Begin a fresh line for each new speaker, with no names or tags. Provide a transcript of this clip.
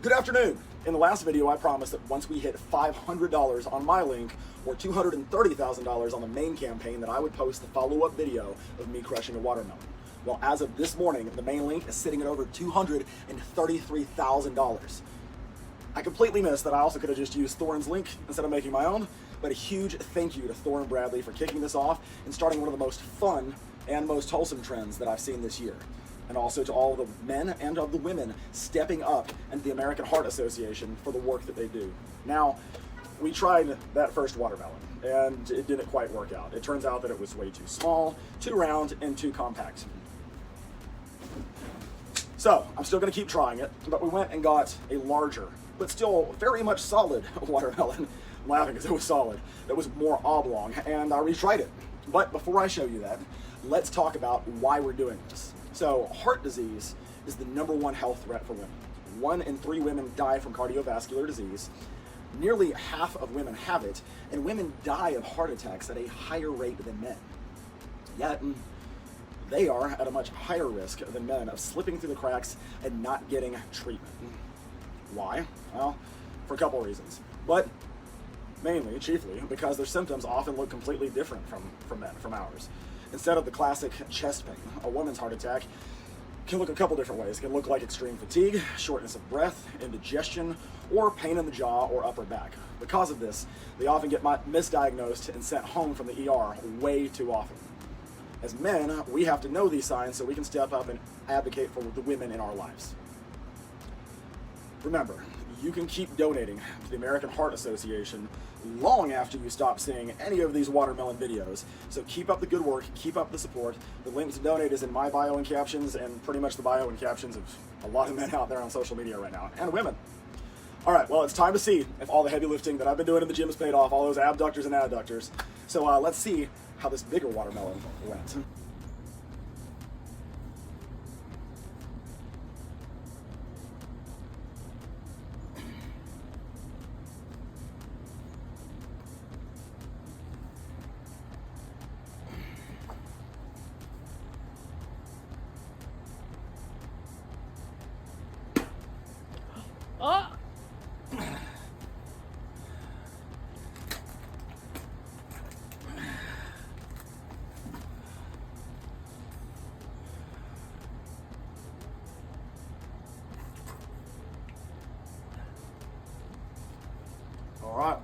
Good afternoon. In the last video, I promised that once we hit $500 on my link or $230,000 on the main campaign that I would post the follow-up video of me crushing a watermelon. Well, as of this morning, the main link is sitting at over $233,000. I completely missed that I also could have just used Thorin's link instead of making my own, but a huge thank you to Thorin Bradley for kicking this off and starting one of the most fun and most wholesome trends that I've seen this year. And also to all the men and of the women stepping up and the American Heart Association for the work that they do. Now, we tried that first watermelon and it didn't quite work out. It turns out that it was way too small, too round, and too compact. So, I'm still gonna keep trying it, but we went and got a larger, but still very much solid watermelon. I'm laughing because it was solid. It was more oblong, and I retried it. But before I show you that, let's talk about why we're doing this. So, heart disease is the #1 health threat for women. 1 in 3 women die from cardiovascular disease. Nearly half of women have it, and women die of heart attacks at a higher rate than men. Yet, they are at a much higher risk than men of slipping through the cracks and not getting treatment. Why? Well, for a couple of reasons. But mainly, chiefly, because their symptoms often look completely different from men, from ours. Instead of the classic chest pain, a woman's heart attack can look a couple different ways. It can look like extreme fatigue, shortness of breath, indigestion, or pain in the jaw or upper back. Because of this, they often get misdiagnosed and sent home from the ER way too often. As men, we have to know these signs so we can step up and advocate for the women in our lives. Remember, you can keep donating to the American Heart Association long after you stop seeing any of these watermelon videos. So keep up the good work, keep up the support. The link to donate is in my bio and captions, and pretty much the bio and captions of a lot of men out there on social media right now, and women. All right, well, it's time to see if all the heavy lifting that I've been doing in the gym has paid off, all those abductors and adductors. So let's see how this bigger watermelon went.
Oh!
All right.